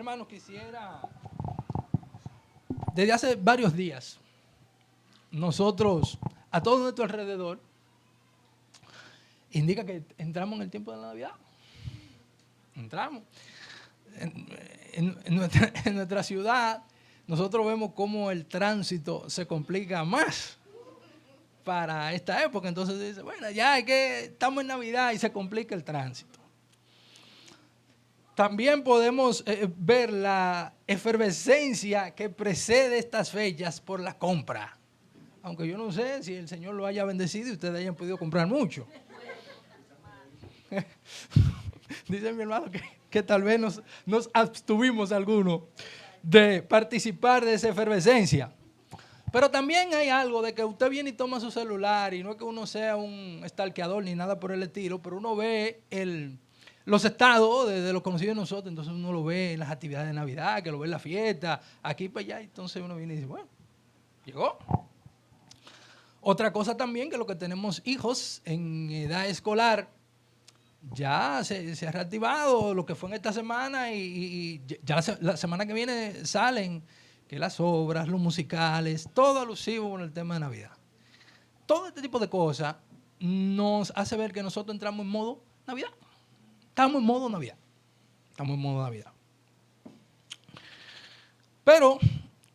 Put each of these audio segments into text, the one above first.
hermanos, quisiera, desde hace varios días, nosotros, a todo nuestro alrededor, indica que entramos en el tiempo de la Navidad. Entramos. En nuestra ciudad, nosotros vemos cómo el tránsito se complica más para esta época. Entonces se dice, bueno, ya es que estamos en Navidad y se complica el tránsito. También podemos ver la efervescencia que precede estas fechas por la compra. Aunque yo no sé si el Señor lo haya bendecido y ustedes hayan podido comprar mucho. Dice mi hermano que tal vez nos abstuvimos algunos de participar de esa efervescencia. Pero también hay algo de que usted viene y toma su celular y no es que uno sea un stalkeador ni nada por el estilo, pero uno ve los estados de los conocidos de nosotros, entonces uno lo ve en las actividades de Navidad, que lo ve en la fiesta, aquí para allá, entonces uno viene y dice, bueno, llegó. Otra cosa también que los que tenemos hijos en edad escolar, ya se ha reactivado lo que fue en esta semana y ya la semana que viene salen que las obras, los musicales, todo alusivo con el tema de Navidad. Todo este tipo de cosas nos hace ver que nosotros entramos en modo Navidad. Estamos en modo Navidad. Estamos en modo Navidad. Pero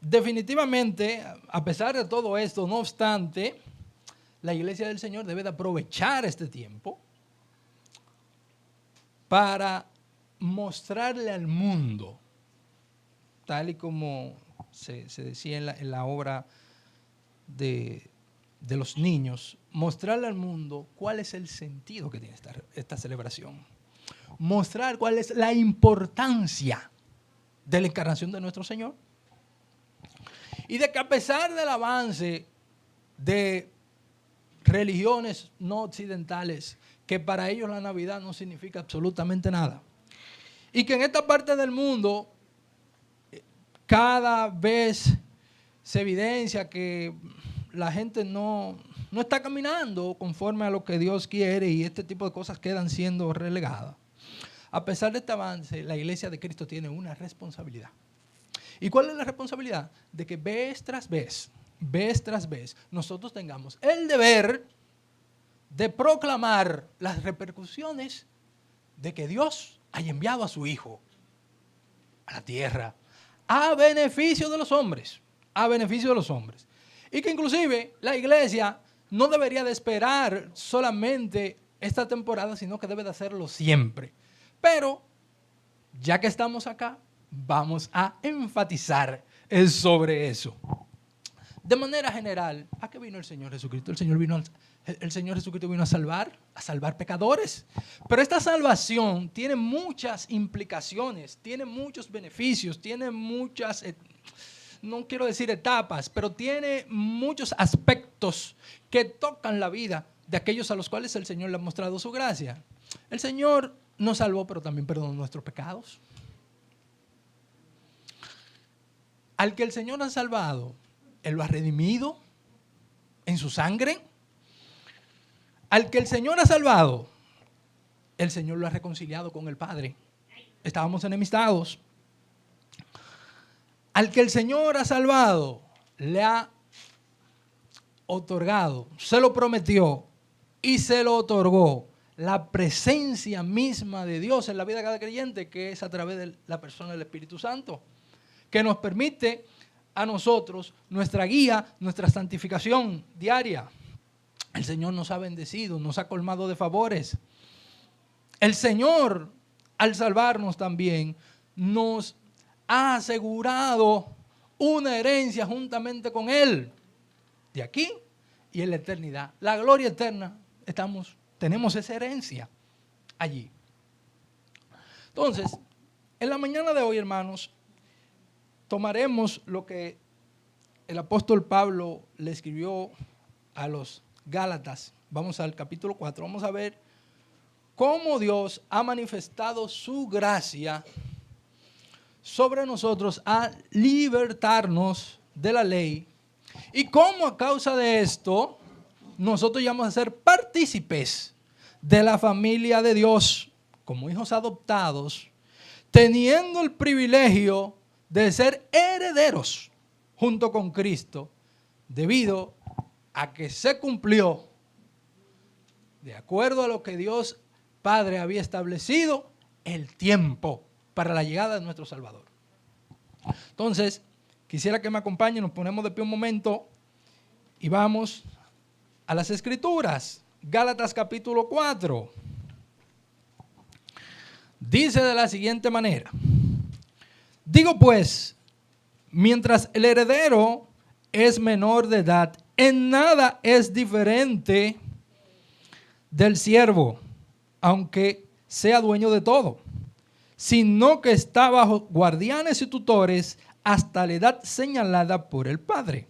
definitivamente, a pesar de todo esto, no obstante, la Iglesia del Señor debe de aprovechar este tiempo para mostrarle al mundo, tal y como se decía en la obra de los niños, mostrarle al mundo cuál es el sentido que tiene esta celebración. Mostrar cuál es la importancia de la encarnación de nuestro Señor. Y de que a pesar del avance de religiones no occidentales, que para ellos la Navidad no significa absolutamente nada. Y que en esta parte del mundo cada vez se evidencia que la gente no está caminando conforme a lo que Dios quiere y este tipo de cosas quedan siendo relegadas. A pesar de este avance, la Iglesia de Cristo tiene una responsabilidad. ¿Y cuál es la responsabilidad? De que vez tras vez, nosotros tengamos el deber de proclamar las repercusiones de que Dios haya enviado a su Hijo a la tierra a beneficio de los hombres, Y que inclusive la Iglesia no debería de esperar solamente esta temporada, sino que debe de hacerlo siempre. Pero, ya que estamos acá, vamos a enfatizar sobre eso. De manera general, ¿a qué vino el Señor Jesucristo? El Señor Jesucristo vino a salvar pecadores. Pero esta salvación tiene muchas implicaciones, tiene muchos beneficios, tiene muchas, no quiero decir etapas, pero tiene muchos aspectos que tocan la vida de aquellos a los cuales el Señor le ha mostrado su gracia. El Señor nos salvó, pero también perdonó nuestros pecados. Al que el Señor ha salvado, Él lo ha redimido en su sangre. Al que el Señor ha salvado, el Señor lo ha reconciliado con el Padre. Estábamos enemistados. Al que el Señor ha salvado, le ha otorgado, se lo prometió y se lo otorgó la presencia misma de Dios en la vida de cada creyente, que es a través de la persona del Espíritu Santo, que nos permite a nosotros nuestra guía, nuestra santificación diaria. El Señor nos ha bendecido, nos ha colmado de favores. El Señor, al salvarnos también, nos ha asegurado una herencia juntamente con Él, de aquí y en la eternidad. La gloria eterna, tenemos esa herencia allí. Entonces, en la mañana de hoy, hermanos, tomaremos lo que el apóstol Pablo le escribió a los Gálatas. Vamos al capítulo 4. Vamos a ver cómo Dios ha manifestado su gracia sobre nosotros a libertarnos de la ley y cómo a causa de esto nosotros ya vamos a ser partícipes de la familia de Dios como hijos adoptados, teniendo el privilegio de ser herederos junto con Cristo, debido a que se cumplió, de acuerdo a lo que Dios Padre había establecido, el tiempo para la llegada de nuestro Salvador. Entonces, quisiera que me acompañen, nos ponemos de pie un momento y vamos a las Escrituras. Gálatas capítulo 4. Dice de la siguiente manera: digo pues, mientras el heredero es menor de edad, en nada es diferente del siervo, aunque sea dueño de todo, sino que está bajo guardianes y tutores hasta la edad señalada por el Padre.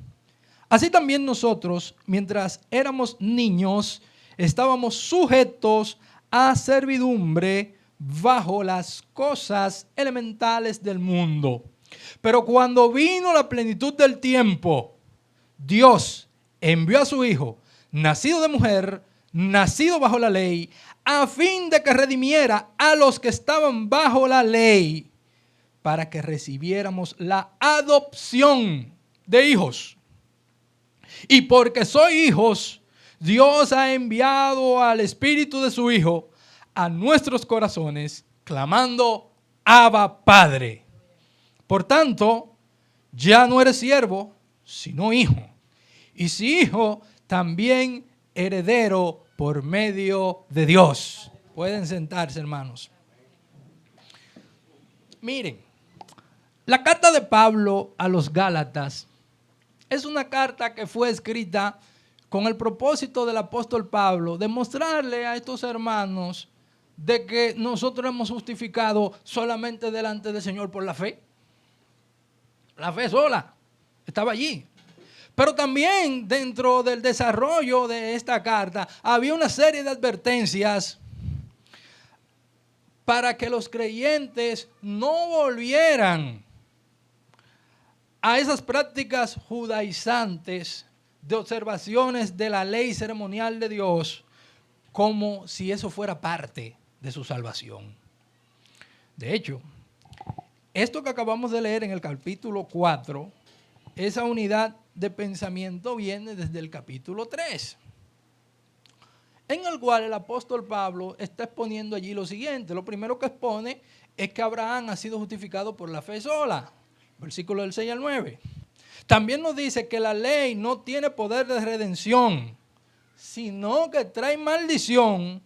Así también nosotros, mientras éramos niños, estábamos sujetos a servidumbre bajo las cosas elementales del mundo. Pero cuando vino la plenitud del tiempo, Dios envió a su Hijo, nacido de mujer, nacido bajo la ley, a fin de que redimiera a los que estaban bajo la ley, para que recibiéramos la adopción de hijos. Y porque soy hijos, Dios ha enviado al Espíritu de su Hijo a nuestros corazones, clamando: Abba, Padre. Por tanto, ya no eres siervo, sino hijo. Y si hijo, también heredero por medio de Dios. Pueden sentarse, hermanos. Miren, la carta de Pablo a los Gálatas es una carta que fue escrita con el propósito del apóstol Pablo de mostrarle a estos hermanos de que nosotros hemos justificado solamente delante del Señor por la fe. La fe sola estaba allí. Pero también dentro del desarrollo de esta carta había una serie de advertencias para que los creyentes no volvieran a esas prácticas judaizantes de observaciones de la ley ceremonial de Dios, como si eso fuera parte de su salvación. De hecho, esto que acabamos de leer en el capítulo 4, esa unidad de pensamiento viene desde el capítulo 3, en el cual el apóstol Pablo está exponiendo allí lo siguiente. Lo primero que expone es que Abraham ha sido justificado por la fe sola, versículo del 6 al 9. También nos dice que la ley no tiene poder de redención, sino que trae maldición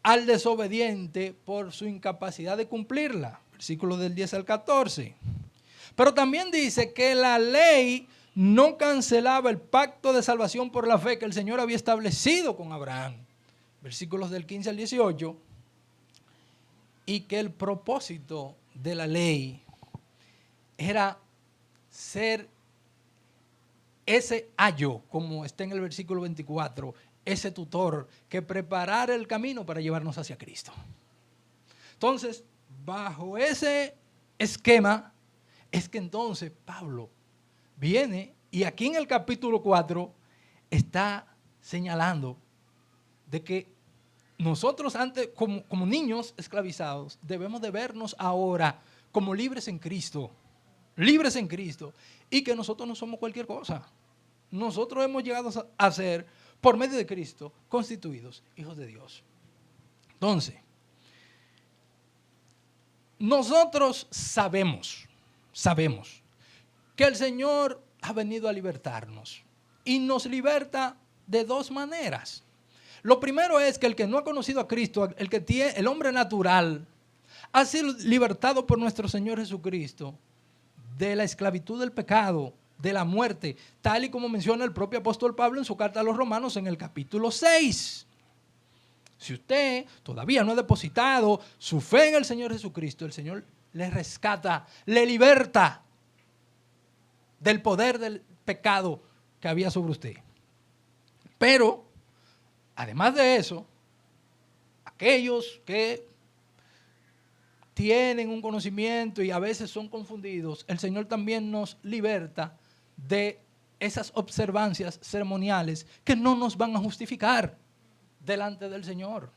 al desobediente por su incapacidad de cumplirla, versículo del 10 al 14. Pero también dice que la ley no cancelaba el pacto de salvación por la fe que el Señor había establecido con Abraham, versículos del 15 al 18, y que el propósito de la ley era ser ese ayo, como está en el versículo 24, ese tutor que preparara el camino para llevarnos hacia Cristo. Entonces, bajo ese esquema, es que entonces Pablo viene y aquí en el capítulo 4 está señalando de que nosotros antes, como niños esclavizados, debemos de vernos ahora como libres en Cristo, y que nosotros no somos cualquier cosa. Nosotros hemos llegado a ser, por medio de Cristo, constituidos hijos de Dios. Entonces, nosotros sabemos que el Señor ha venido a libertarnos y nos liberta de dos maneras. Lo primero es que el que no ha conocido a Cristo, el hombre natural, ha sido libertado por nuestro Señor Jesucristo de la esclavitud del pecado, de la muerte, tal y como menciona el propio apóstol Pablo en su carta a los Romanos en el capítulo 6. Si usted todavía no ha depositado su fe en el Señor Jesucristo, el Señor le rescata, le liberta del poder del pecado que había sobre usted. Pero, además de eso, aquellos que tienen un conocimiento y a veces son confundidos, el Señor también nos liberta de esas observancias ceremoniales que no nos van a justificar delante del Señor.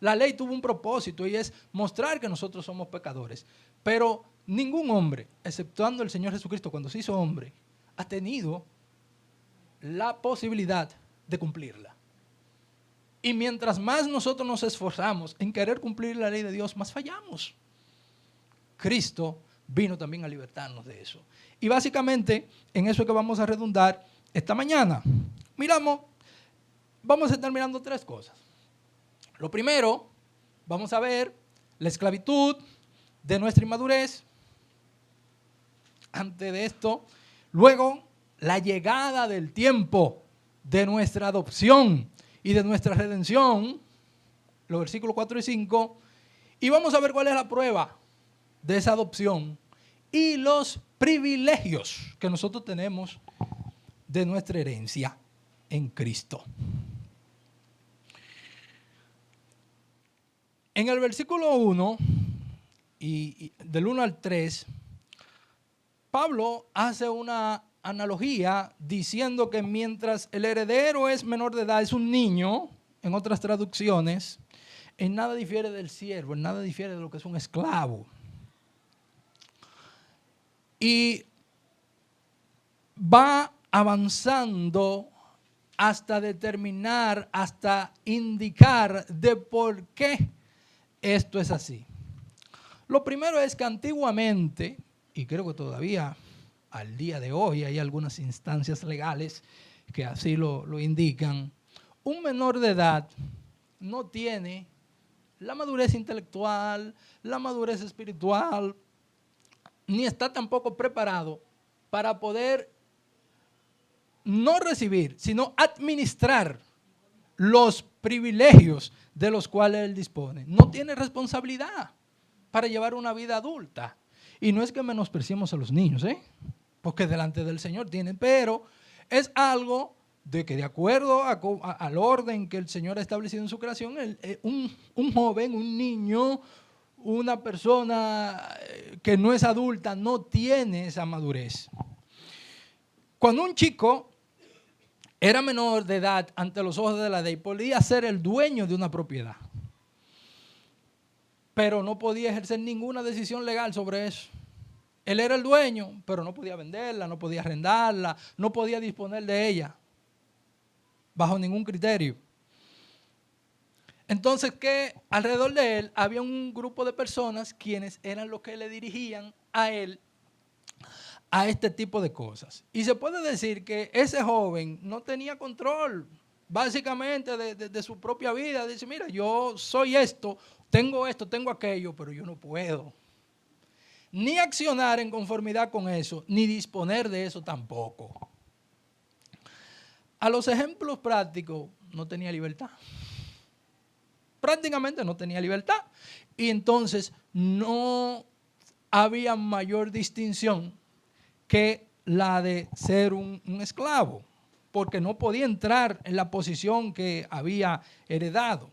La ley tuvo un propósito y es mostrar que nosotros somos pecadores. Pero ningún hombre, exceptuando el Señor Jesucristo cuando se hizo hombre, ha tenido la posibilidad de cumplirla. Y mientras más nosotros nos esforzamos en querer cumplir la ley de Dios, más fallamos. Cristo vino también a libertarnos de eso. Y básicamente en eso es que vamos a redundar esta mañana. Vamos a estar mirando tres cosas. Lo primero, vamos a ver la esclavitud de nuestra inmadurez. Antes de esto, luego la llegada del tiempo de nuestra adopción y de nuestra redención, los versículos 4 y 5, y vamos a ver cuál es la prueba de esa adopción y los privilegios que nosotros tenemos de nuestra herencia en Cristo. En el versículo 1, y del 1 al 3, Pablo hace una analogía diciendo que mientras el heredero es menor de edad, es un niño, en otras traducciones, en nada difiere del siervo, en nada difiere de lo que es un esclavo. Y va avanzando hasta determinar, hasta indicar de por qué esto es así. Lo primero es que antiguamente, y creo que todavía al día de hoy hay algunas instancias legales que así lo indican, un menor de edad no tiene la madurez intelectual, la madurez espiritual, ni está tampoco preparado para poder no recibir, sino administrar los privilegios de los cuales él dispone. No tiene responsabilidad para llevar una vida adulta. Y no es que menospreciemos a los niños, porque delante del Señor tienen, pero es algo de que de acuerdo al orden que el Señor ha establecido en su creación, un joven, un niño, una persona que no es adulta no tiene esa madurez. Cuando un chico era menor de edad ante los ojos de la ley, podía ser el dueño de una propiedad, pero no podía ejercer ninguna decisión legal sobre eso. Él era el dueño, pero no podía venderla, no podía arrendarla, no podía disponer de ella, bajo ningún criterio. Entonces, que alrededor de él había un grupo de personas quienes eran los que le dirigían a él a este tipo de cosas. Y se puede decir que ese joven no tenía control, básicamente, de su propia vida. Dice, mira, yo soy esto, tengo aquello, pero yo no puedo ni accionar en conformidad con eso, ni disponer de eso tampoco. A los ejemplos prácticos no tenía libertad. Prácticamente no tenía libertad. Y entonces no había mayor distinción que la de ser un esclavo, porque no podía entrar en la posición que había heredado.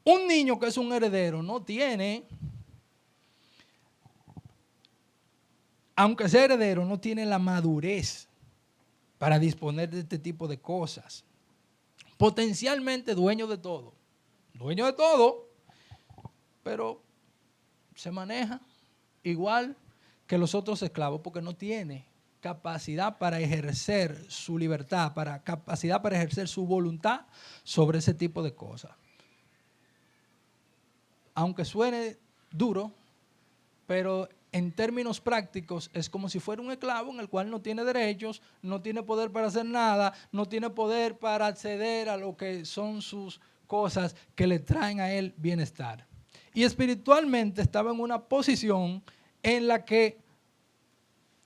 Un niño que es un heredero no tiene, aunque sea heredero, no tiene la madurez para disponer de este tipo de cosas. Potencialmente dueño de todo, pero se maneja igual que los otros esclavos porque no tiene capacidad para ejercer su libertad, capacidad para ejercer su voluntad sobre ese tipo de cosas. Aunque suene duro, pero en términos prácticos es como si fuera un esclavo en el cual no tiene derechos, no tiene poder para hacer nada, no tiene poder para acceder a lo que son sus cosas que le traen a él bienestar. Y espiritualmente estaba en una posición en la que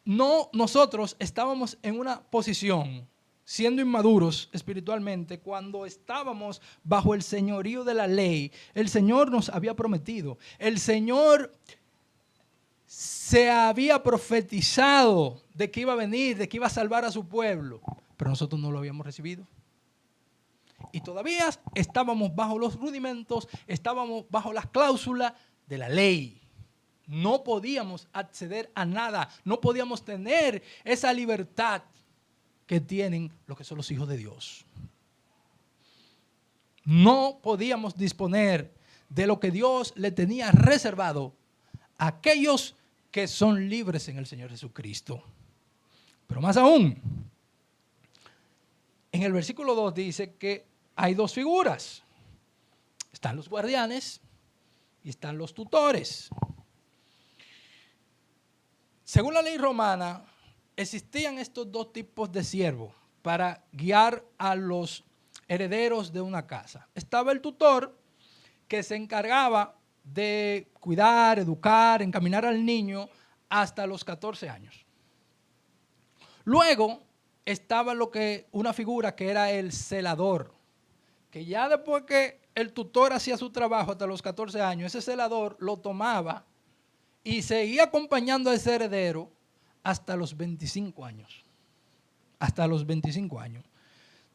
nosotros estábamos en una posición, siendo inmaduros espiritualmente, cuando estábamos bajo el señorío de la ley. El Señor nos había prometido, el Señor se había profetizado de que iba a venir, de que iba a salvar a su pueblo, pero nosotros no lo habíamos recibido. Y todavía estábamos bajo los rudimentos, estábamos bajo las cláusulas de la ley. No podíamos acceder a nada, no podíamos tener esa libertad que tienen los que son los hijos de Dios. no podíamos disponer de lo que Dios le tenía reservado a aquellos que son libres en el Señor Jesucristo. Pero más aún, en el versículo 2 dice que hay dos figuras. Están los guardianes y están los tutores. Según la ley romana, existían estos dos tipos de siervos para guiar a los herederos de una casa. Estaba el tutor, que se encargaba de cuidar, educar, encaminar al niño hasta los 14 años. Luego estaba una figura que era el celador, que ya después que el tutor hacía su trabajo hasta los 14 años, ese celador lo tomaba y seguía acompañando a ese heredero hasta los 25 años. Hasta los 25 años.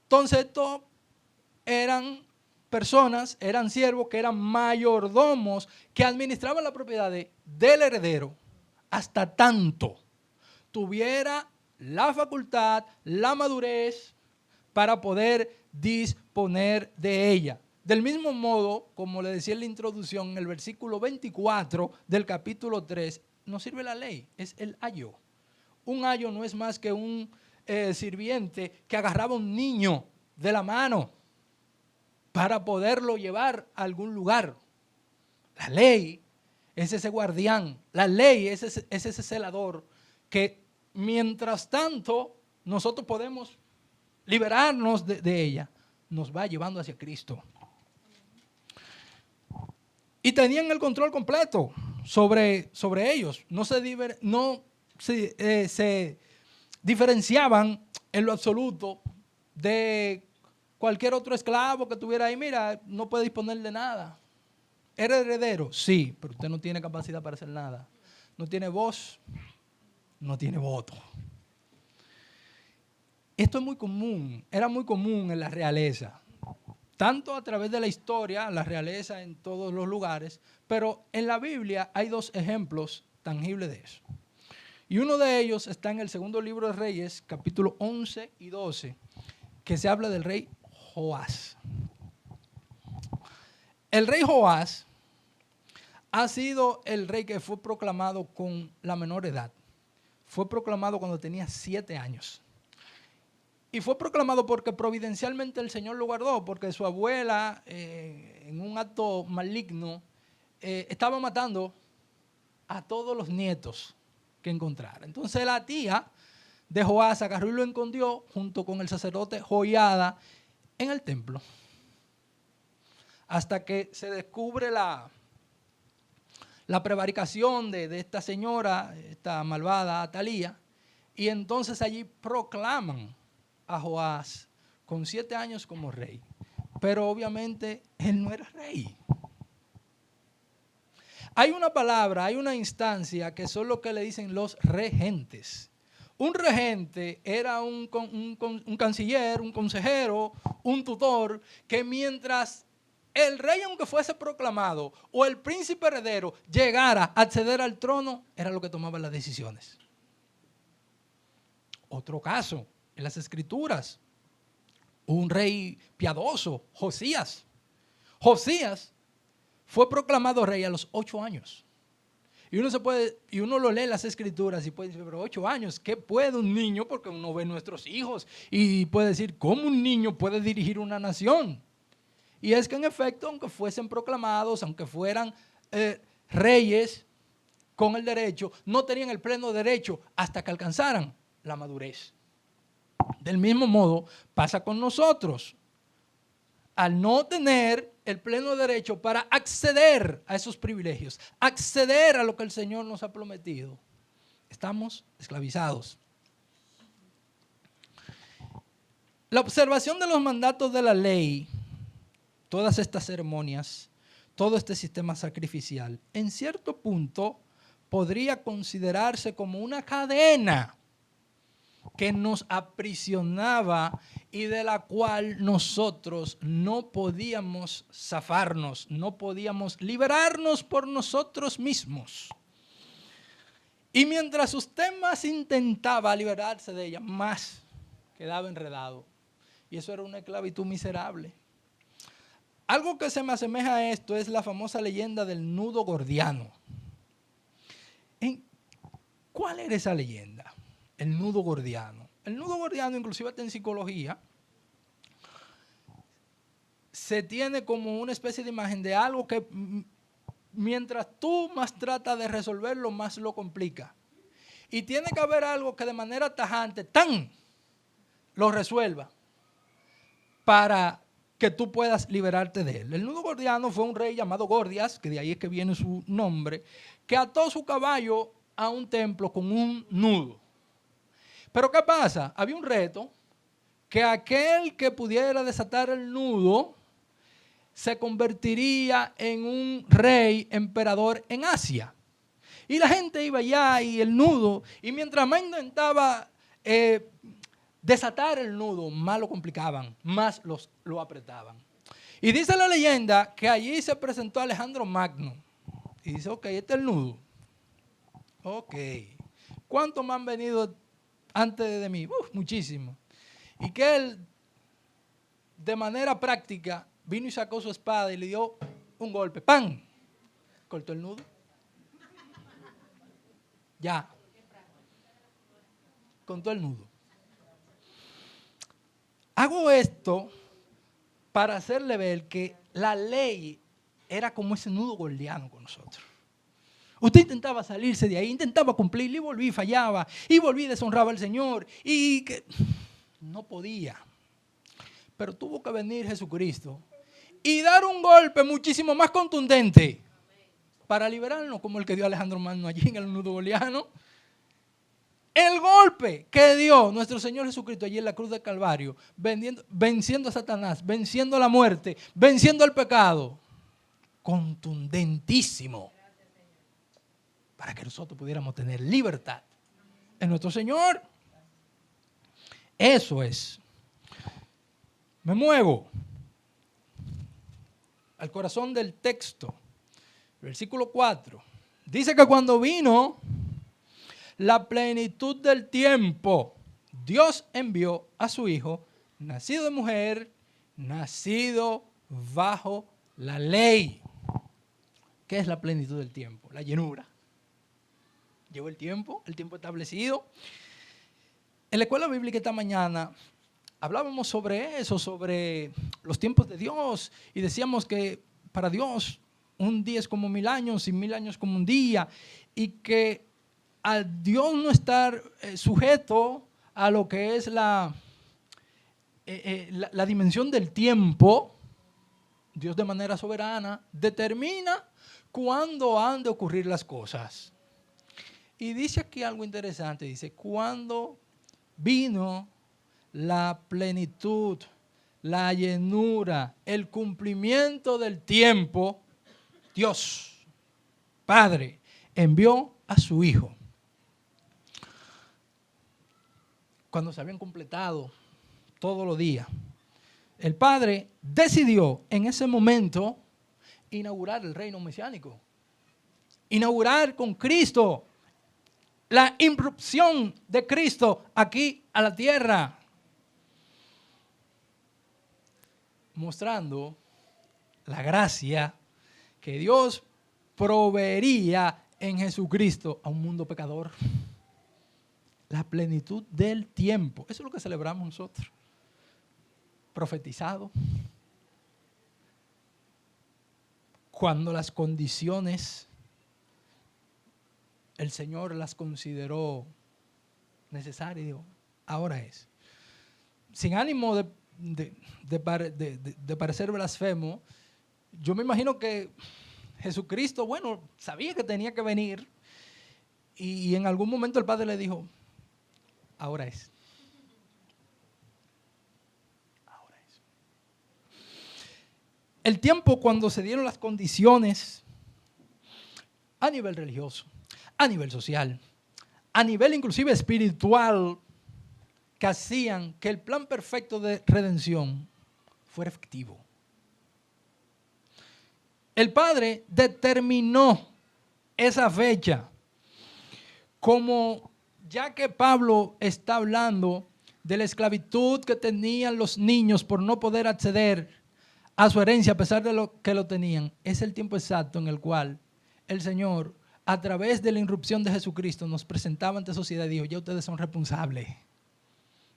Entonces, estos eran personas, eran siervos que eran mayordomos que administraban la propiedad del heredero hasta tanto tuviera la facultad, la madurez para poder disponer de ella. Del mismo modo, como le decía en la introducción, en el versículo 24 del capítulo 3, no sirve la ley, es el ayo. Un ayo no es más que un sirviente que agarraba a un niño de la mano para poderlo llevar a algún lugar. La ley es ese guardián, la ley es ese celador que mientras tanto nosotros podemos liberarnos de ella, nos va llevando hacia Cristo. Y tenían el control completo sobre ellos. No se diferenciaban en lo absoluto de cualquier otro esclavo que tuviera ahí. Mira, no puede disponer de nada. ¿Era heredero? Sí, pero usted no tiene capacidad para hacer nada. No tiene voz, no tiene voto. Esto es muy común, era muy común en la realeza. Tanto a través de la historia, la realeza en todos los lugares, pero en la Biblia hay dos ejemplos tangibles de eso. Y uno de ellos está en el segundo libro de Reyes, capítulo 11 y 12, que se habla del rey Joás. El rey Joás ha sido el rey que fue proclamado con la menor edad. Fue proclamado cuando tenía 7 años. Y fue proclamado porque providencialmente el Señor lo guardó, porque su abuela, en un acto maligno, estaba matando a todos los nietos que encontrara. Entonces la tía de Joás agarró y lo escondió junto con el sacerdote Joiada en el templo. Hasta que se descubre la prevaricación de esta señora, esta malvada Atalía, y entonces allí proclaman a Joás con 7 años como rey. Pero obviamente él no era rey. Hay una palabra, hay una instancia que son lo que le dicen los regentes. Un regente era un canciller, un consejero, un tutor, que mientras el rey, aunque fuese proclamado, o el príncipe heredero llegara a acceder al trono, era lo que tomaba las decisiones. Otro caso, en las Escrituras, un rey piadoso, Josías. Josías fue proclamado rey a los 8 años. Y uno lo lee en las Escrituras y puede decir, pero 8 años, ¿qué puede un niño? Porque uno ve nuestros hijos y puede decir, ¿cómo un niño puede dirigir una nación? Y es que en efecto, aunque fuesen proclamados, aunque fueran reyes con el derecho, no tenían el pleno derecho hasta que alcanzaran la madurez. Del mismo modo pasa con nosotros. Al no tener el pleno derecho para acceder a esos privilegios, acceder a lo que el Señor nos ha prometido, estamos esclavizados. La observación de los mandatos de la ley, todas estas ceremonias, todo este sistema sacrificial, en cierto punto podría considerarse como una cadena que nos aprisionaba y de la cual nosotros no podíamos zafarnos, no podíamos liberarnos por nosotros mismos. Y mientras usted más intentaba liberarse de ella, más quedaba enredado. Y eso era una esclavitud miserable. Algo que se me asemeja a esto es la famosa leyenda del nudo gordiano. ¿Cuál era esa leyenda? El nudo gordiano. El nudo gordiano, inclusive hasta en psicología, se tiene como una especie de imagen de algo que mientras tú más tratas de resolverlo, más lo complica. Y tiene que haber algo que de manera tajante, lo resuelva para que tú puedas liberarte de él. El nudo gordiano fue un rey llamado Gordias, que de ahí es que viene su nombre, que ató su caballo a un templo con un nudo. Pero ¿qué pasa? Había un reto que aquel que pudiera desatar el nudo se convertiría en un rey emperador en Asia. Y la gente iba allá y el nudo, y mientras más intentaba desatar el nudo, más lo complicaban, más lo apretaban. Y dice la leyenda que allí se presentó Alejandro Magno. Y dice, ok, este es el nudo. Ok. ¿Cuántos más han venido antes de mí? Muchísimos. Y que él, de manera práctica, vino y sacó su espada y le dio un golpe. ¡Pam! Cortó el nudo. Ya. Cortó el nudo. Hago esto para hacerle ver que la ley era como ese nudo gordiano con nosotros. Usted intentaba salirse de ahí, intentaba cumplir, y volví, fallaba, y volví, deshonraba al Señor, y que no podía. Pero tuvo que venir Jesucristo y dar un golpe muchísimo más contundente para liberarnos, como el que dio Alejandro Magno allí en el nudo gordiano. El golpe que dio nuestro Señor Jesucristo allí en la cruz del Calvario, venciendo a Satanás, venciendo la muerte, venciendo el pecado, contundentísimo, para que nosotros pudiéramos tener libertad en nuestro Señor. Eso es. Me muevo al corazón del texto, versículo 4. Dice que cuando vino la plenitud del tiempo, Dios envió a su Hijo, nacido de mujer, nacido bajo la ley. ¿Qué es la plenitud del tiempo? La llenura. Llegó el tiempo establecido. En la escuela bíblica esta mañana hablábamos sobre eso, sobre los tiempos de Dios, y decíamos que para Dios un día es como 1000 años y 1000 años como un día, y que al Dios no estar sujeto a lo que es la dimensión del tiempo, Dios de manera soberana determina cuándo han de ocurrir las cosas. Y dice aquí algo interesante, dice, cuando vino la plenitud, la llenura, el cumplimiento del tiempo, Dios, Padre, envió a su Hijo. Cuando se habían completado todos los días, el Padre decidió en ese momento inaugurar el reino mesiánico, inaugurar con Cristo la irrupción de Cristo aquí a la tierra, mostrando la gracia que Dios proveería en Jesucristo a un mundo pecador. La plenitud del tiempo. Eso es lo que celebramos nosotros. Profetizado. Cuando las condiciones, el Señor las consideró necesarias, digo, ahora es. Sin ánimo de parecer blasfemo, yo me imagino que Jesucristo, bueno, sabía que tenía que venir, y en algún momento el Padre le dijo, ahora es. Ahora es. El tiempo cuando se dieron las condiciones a nivel religioso, a nivel social, a nivel inclusive espiritual, que hacían que el plan perfecto de redención fuera efectivo. El Padre determinó esa fecha como, ya que Pablo está hablando de la esclavitud que tenían los niños por no poder acceder a su herencia a pesar de lo que lo tenían, es el tiempo exacto en el cual el Señor, a través de la irrupción de Jesucristo, nos presentaba ante la sociedad y dijo, ya ustedes son responsables.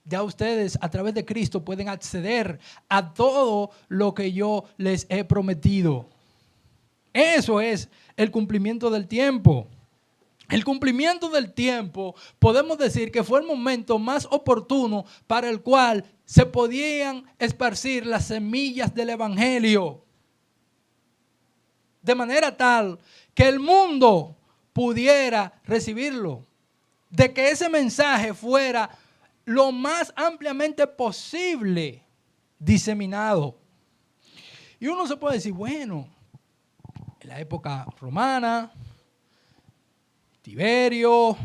Ya ustedes a través de Cristo pueden acceder a todo lo que yo les he prometido. Eso es el cumplimiento del tiempo. El cumplimiento del tiempo, podemos decir que fue el momento más oportuno para el cual se podían esparcir las semillas del Evangelio. De manera tal que el mundo pudiera recibirlo. De que ese mensaje fuera lo más ampliamente posible diseminado. Y uno se puede decir, bueno, en la época romana, Tiberio,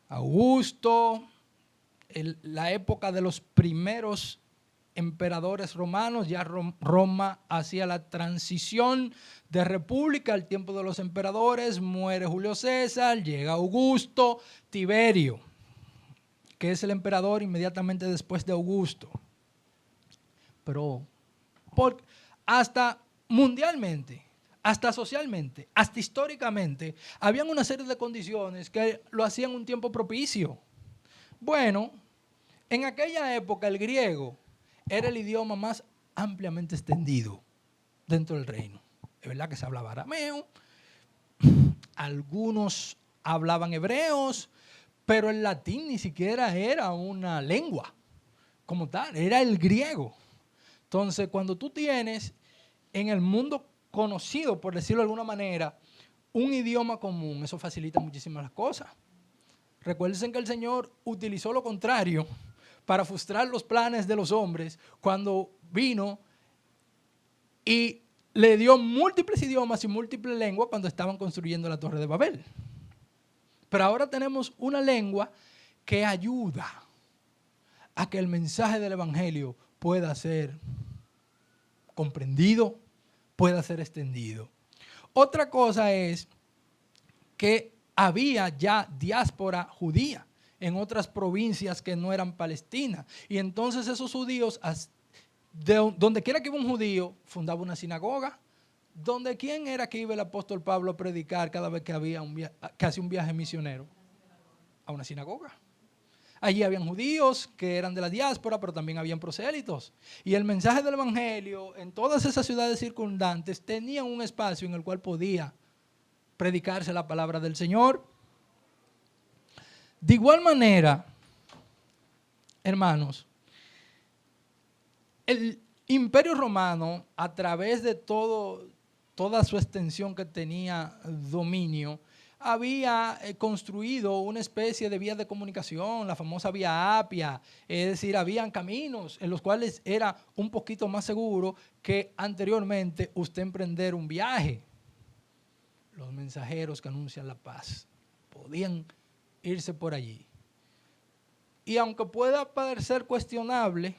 Augusto, la época de los primeros emperadores romanos, ya Roma hacía la transición de república al tiempo de los emperadores, muere Julio César, llega Augusto, Tiberio, que es el emperador inmediatamente después de Augusto. Pero hasta mundialmente, hasta socialmente, hasta históricamente, habían una serie de condiciones que lo hacían un tiempo propicio. Bueno, en aquella época el griego era el idioma más ampliamente extendido dentro del reino. Es verdad que se hablaba arameo, algunos hablaban hebreos, pero el latín ni siquiera era una lengua como tal, era el griego. Entonces, cuando tú tienes en el mundo conocido, por decirlo de alguna manera, un idioma común, eso facilita muchísimas las cosas. Recuerden que el Señor utilizó lo contrario para frustrar los planes de los hombres cuando vino y le dio múltiples idiomas y múltiples lenguas cuando estaban construyendo la Torre de Babel. Pero ahora tenemos una lengua que ayuda a que el mensaje del Evangelio pueda ser comprendido, pueda ser extendido. Otra cosa es que había ya diáspora judía en otras provincias que no eran Palestina. Y entonces esos judíos, donde quiera que iba un judío, fundaba una sinagoga. ¿Donde quién era que iba el apóstol Pablo a predicar cada vez que hacía un viaje misionero? A una sinagoga. Allí habían judíos que eran de la diáspora, pero también habían prosélitos. Y el mensaje del Evangelio en todas esas ciudades circundantes tenían un espacio en el cual podía predicarse la palabra del Señor. De igual manera, hermanos, el Imperio Romano, a través de toda su extensión que tenía dominio, había construido una especie de vía de comunicación, la famosa vía Apia, es decir, habían caminos en los cuales era un poquito más seguro que anteriormente usted emprender un viaje. Los mensajeros que anuncian la paz podían irse por allí. Y aunque pueda parecer cuestionable,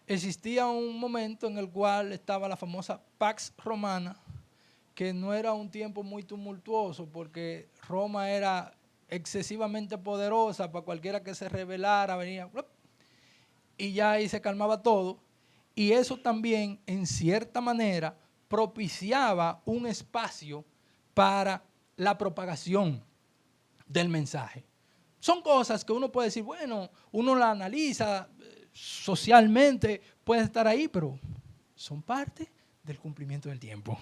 existía un momento en el cual estaba la famosa Pax Romana, que no era un tiempo muy tumultuoso porque Roma era excesivamente poderosa para cualquiera que se rebelara, venía y ya ahí se calmaba todo. Y eso también, en cierta manera, propiciaba un espacio para la propagación del mensaje. Son cosas que uno puede decir, bueno, uno la analiza socialmente, puede estar ahí, pero son parte del cumplimiento del tiempo.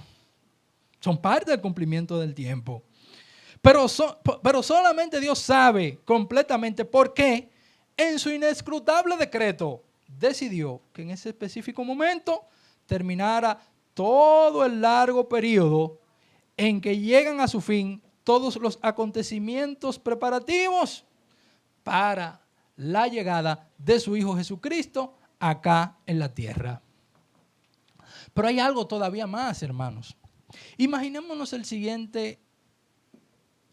Son parte del cumplimiento del tiempo. Pero solamente Dios sabe completamente por qué en su inescrutable decreto decidió que en ese específico momento terminara todo el largo periodo en que llegan a su fin todos los acontecimientos preparativos para la llegada de su Hijo Jesucristo acá en la tierra. Pero hay algo todavía más, hermanos. Imaginémonos el siguiente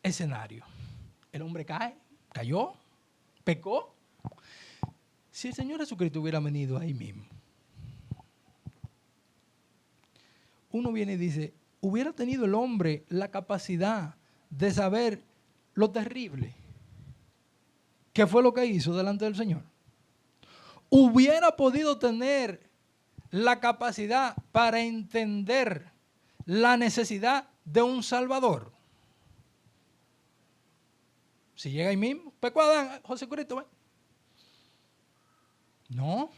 escenario. El hombre cayó, pecó. Si el Señor Jesucristo hubiera venido ahí mismo, uno viene y dice, hubiera tenido el hombre la capacidad de saber lo terrible que fue lo que hizo delante del Señor. Hubiera podido tener la capacidad para entender la necesidad de un Salvador. Si llega ahí mismo, pecó Adán, José Cristo, ¿ven? No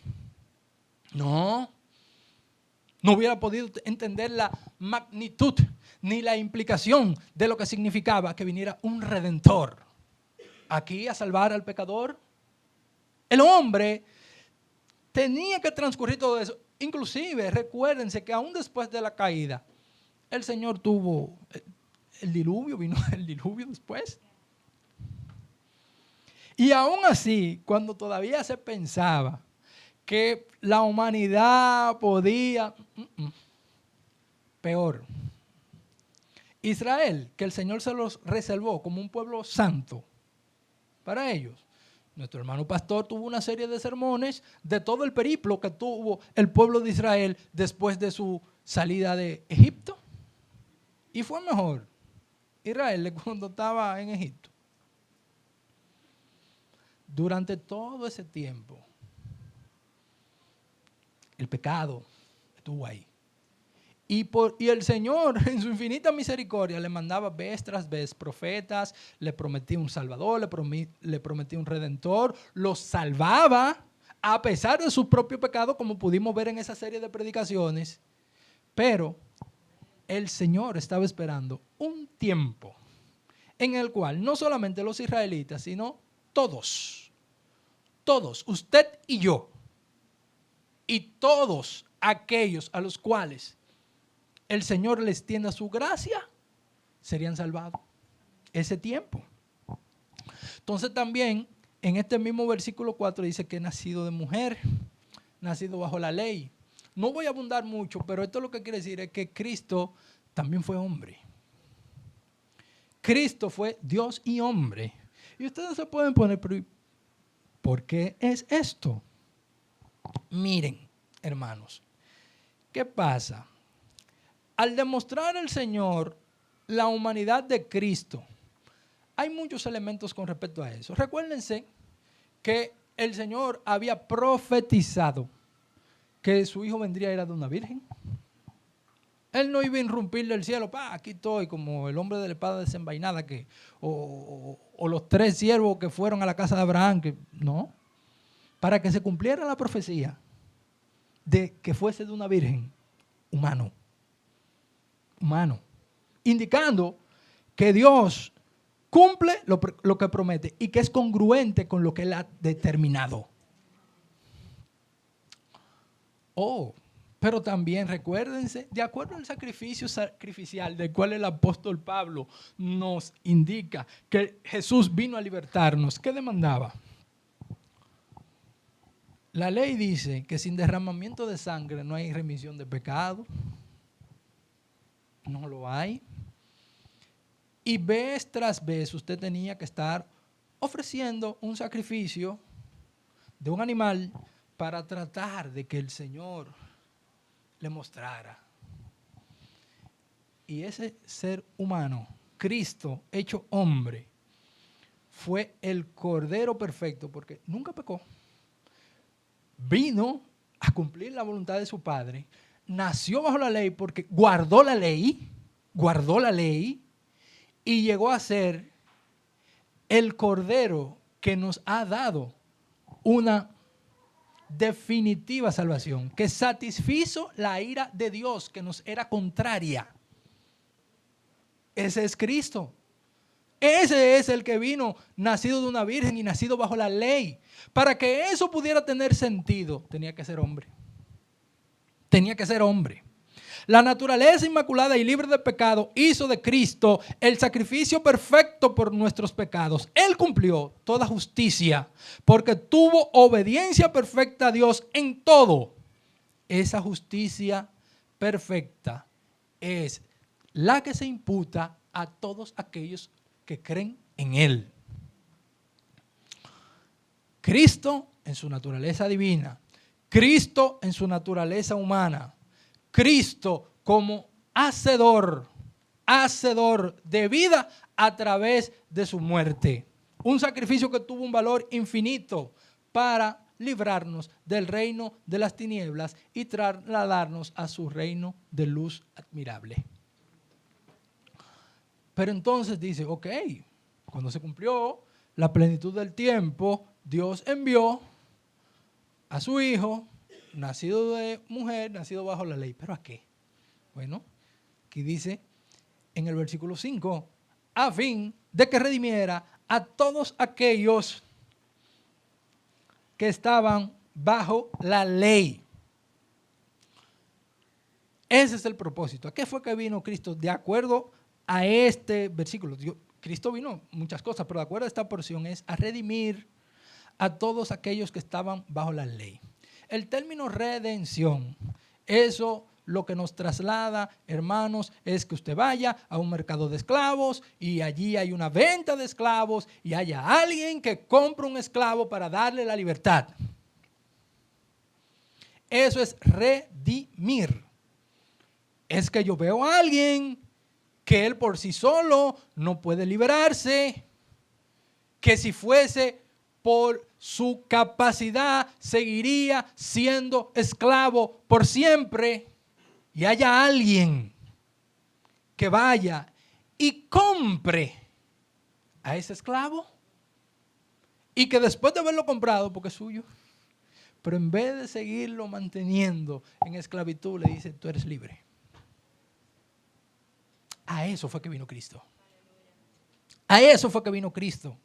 hubiera podido entender la magnitud ni la implicación de lo que significaba que viniera un redentor aquí a salvar al pecador. El hombre tenía que transcurrir todo eso. Inclusive, recuérdense que aún después de la caída, el Señor tuvo el diluvio, vino el diluvio después. Y aún así, cuando todavía se pensaba que la humanidad podía, peor. Israel, que el Señor se los reservó como un pueblo santo para ellos. Nuestro hermano pastor tuvo una serie de sermones de todo el periplo que tuvo el pueblo de Israel después de su salida de Egipto. Y fue mejor Israel cuando estaba en Egipto. Durante todo ese tiempo, el pecado estuvo ahí. Y el Señor, en su infinita misericordia, le mandaba vez tras vez profetas, le prometía un Salvador, le prometía un Redentor, los salvaba a pesar de su propio pecado, como pudimos ver en esa serie de predicaciones. Pero el Señor estaba esperando un tiempo en el cual no solamente los israelitas, sino todos, usted y yo, y todos aquellos a los cuales el Señor les tienda su gracia, serían salvados. Ese tiempo. Entonces también en este mismo versículo 4 dice que nacido de mujer, nacido bajo la ley. No voy a abundar mucho, pero esto lo que quiere decir es que Cristo también fue hombre. Cristo fue Dios y hombre. Y ustedes se pueden poner, ¿por qué es esto? Miren, hermanos, ¿qué pasa? Al demostrar el Señor la humanidad de Cristo, hay muchos elementos con respecto a eso. Recuérdense que el Señor había profetizado que su hijo vendría era de una virgen. Él no iba a irrumpir del cielo, aquí estoy, como el hombre de la espada desenvainada, o los 3 siervos que fueron a la casa de Abraham, no. Para que se cumpliera la profecía de que fuese de una virgen, humano, indicando que Dios cumple lo que promete y que es congruente con lo que Él ha determinado. Pero también recuérdense, de acuerdo al sacrificio sacrificial del cual el apóstol Pablo nos indica que Jesús vino a libertarnos, ¿qué demandaba? La ley dice que sin derramamiento de sangre no hay remisión de pecado. No lo hay. Y vez tras vez usted tenía que estar ofreciendo un sacrificio de un animal para tratar de que el Señor le mostrara. Y ese ser humano, Cristo hecho hombre, fue el Cordero perfecto porque nunca pecó. Vino a cumplir la voluntad de su Padre, nació bajo la ley porque guardó la ley y llegó a ser el Cordero que nos ha dado una definitiva salvación, que satisfizo la ira de Dios que nos era contraria. Ese es Cristo. Ese es el que vino nacido de una virgen y nacido bajo la ley. Para que eso pudiera tener sentido, tenía que ser hombre. Tenía que ser hombre. La naturaleza inmaculada y libre de pecado hizo de Cristo el sacrificio perfecto por nuestros pecados. Él cumplió toda justicia porque tuvo obediencia perfecta a Dios en todo. Esa justicia perfecta es la que se imputa a todos aquellos que creen en Él. Cristo en su naturaleza divina, Cristo en su naturaleza humana, Cristo como hacedor de vida a través de su muerte. Un sacrificio que tuvo un valor infinito para librarnos del reino de las tinieblas y trasladarnos a su reino de luz admirable. Pero entonces dice, ok, cuando se cumplió la plenitud del tiempo, Dios envió a su Hijo, nacido de mujer, nacido bajo la ley. ¿Pero a qué? Bueno, aquí dice en el versículo 5, a fin de que redimiera a todos aquellos que estaban bajo la ley. Ese es el propósito. ¿A qué fue que vino Cristo? De acuerdo a este versículo. Cristo vino muchas cosas, pero de acuerdo a esta porción es a redimir a todos aquellos que estaban bajo la ley. El término redención, eso lo que nos traslada, hermanos, es que usted vaya a un mercado de esclavos y allí hay una venta de esclavos y haya alguien que compra un esclavo para darle la libertad. Eso es redimir. Es que yo veo a alguien que él por sí solo no puede liberarse, que si fuese por su capacidad seguiría siendo esclavo por siempre, y haya alguien que vaya y compre a ese esclavo y que después de haberlo comprado, porque es suyo, pero en vez de seguirlo manteniendo en esclavitud, le dice, tú eres libre. A eso fue que vino Cristo. A eso fue que vino Cristo.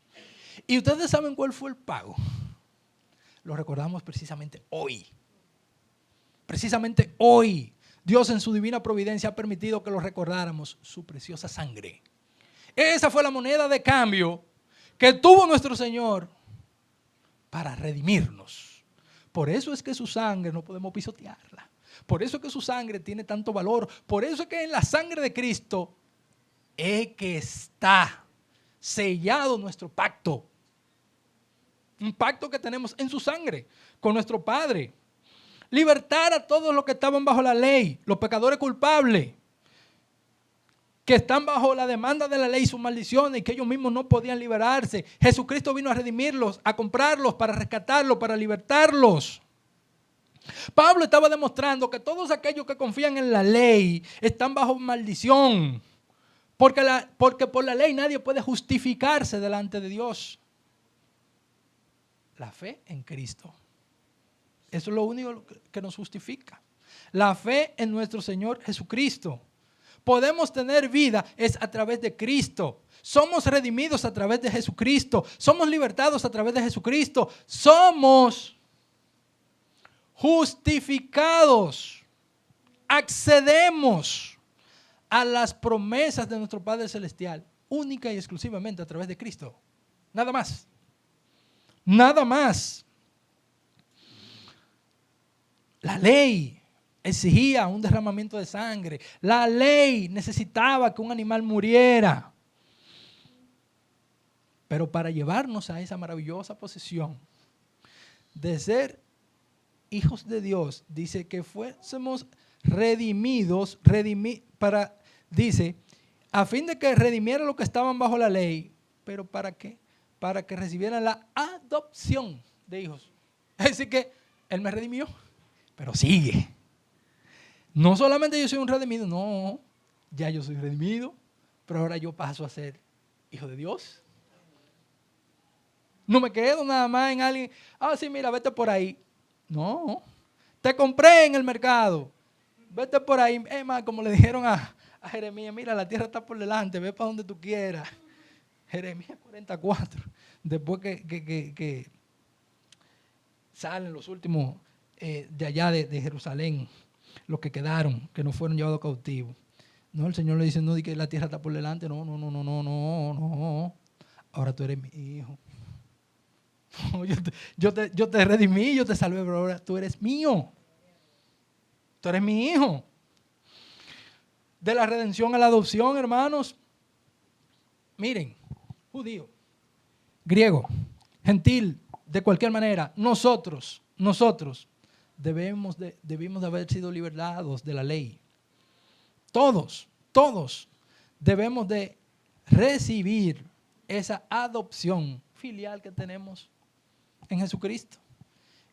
Y ustedes saben cuál fue el pago. Lo recordamos precisamente hoy. Precisamente hoy. Dios en su divina providencia ha permitido que lo recordáramos, su preciosa sangre. Esa fue la moneda de cambio que tuvo nuestro Señor para redimirnos. Por eso es que su sangre no podemos pisotearla. Por eso es que su sangre tiene tanto valor. Por eso es que en la sangre de Cristo es que está sellado nuestro pacto. Un pacto que tenemos en su sangre con nuestro Padre. Libertar a todos los que estaban bajo la ley, los pecadores culpables, que están bajo la demanda de la ley y sus maldiciones y que ellos mismos no podían liberarse. Jesucristo vino a redimirlos, a comprarlos, para rescatarlos, para libertarlos. Pablo estaba demostrando que todos aquellos que confían en la ley están bajo maldición, porque por la ley nadie puede justificarse delante de Dios. La fe en Cristo. Eso es lo único que nos justifica. La fe en nuestro Señor Jesucristo. Podemos tener vida es a través de Cristo. Somos redimidos a través de Jesucristo. Somos libertados a través de Jesucristo. Somos justificados. Accedemos a las promesas de nuestro Padre Celestial única y exclusivamente a través de Cristo. Nada más. Nada más. La ley exigía un derramamiento de sangre. La ley necesitaba que un animal muriera. Pero para llevarnos a esa maravillosa posesión de ser hijos de Dios, dice que fuésemos redimidos, dice, a fin de que redimieran los que estaban bajo la ley. ¿Pero para qué? Para que recibieran la adopción de hijos. Es decir que Él me redimió. Pero sigue. No solamente yo soy un redimido, no, ya yo soy redimido, pero ahora yo paso a ser hijo de Dios. No me quedo nada más en alguien, sí, mira, vete por ahí. No, te compré en el mercado, vete por ahí. Es más, como le dijeron a Jeremías, mira, la tierra está por delante, ve para donde tú quieras. Jeremías 44, después que salen los últimos de allá de Jerusalén, los que quedaron, que no fueron llevados cautivos. No, el Señor le dice, no, di que la tierra está por delante. No. Ahora tú eres mi hijo. Yo te redimí, yo te salvé, pero ahora tú eres mío. Tú eres mi hijo. De la redención a la adopción, hermanos. Miren, judío, griego, gentil, de cualquier manera, nosotros debimos de haber sido liberados de la ley. Todos debemos de recibir esa adopción filial que tenemos en Jesucristo.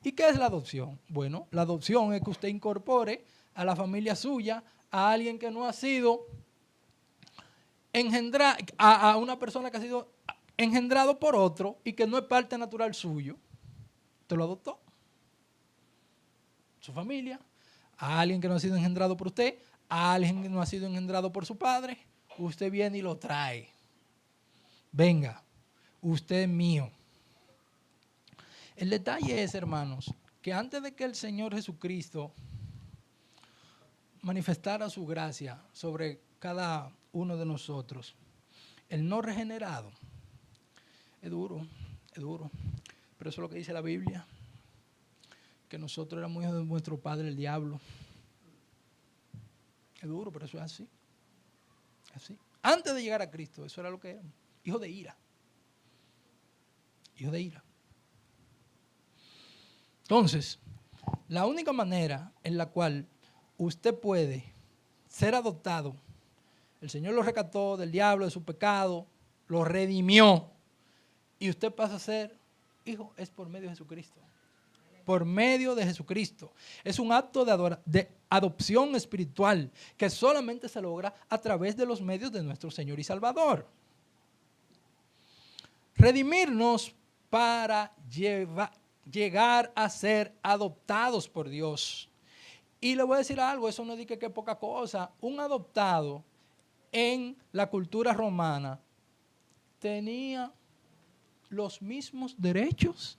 ¿Y qué es la adopción? Bueno, la adopción es que usted incorpore a la familia suya a alguien que no ha sido engendrado, a una persona que ha sido engendrado por otro y que no es parte natural suyo. Usted lo adoptó. Su familia, a alguien que no ha sido engendrado por usted, a alguien que no ha sido engendrado por su padre, usted viene y lo trae. Venga, usted es mío. El detalle es, hermanos, que antes de que el Señor Jesucristo manifestara su gracia sobre cada uno de nosotros, el no regenerado, es duro, pero eso es lo que dice la Biblia, que nosotros éramos hijos de nuestro padre el diablo. Es duro, pero eso es así. Así. Antes de llegar a Cristo, eso era lo que éramos, hijos de ira. Hijos de ira. Entonces, la única manera en la cual usted puede ser adoptado, el Señor lo rescató del diablo, de su pecado, lo redimió, y usted pasa a ser hijo, es por medio de Jesucristo. Por medio de Jesucristo. Es un acto de adopción espiritual que solamente se logra a través de los medios de nuestro Señor y Salvador. Redimirnos para llegar a ser adoptados por Dios. Y le voy a decir algo, eso no dice que es poca cosa. Un adoptado en la cultura romana tenía los mismos derechos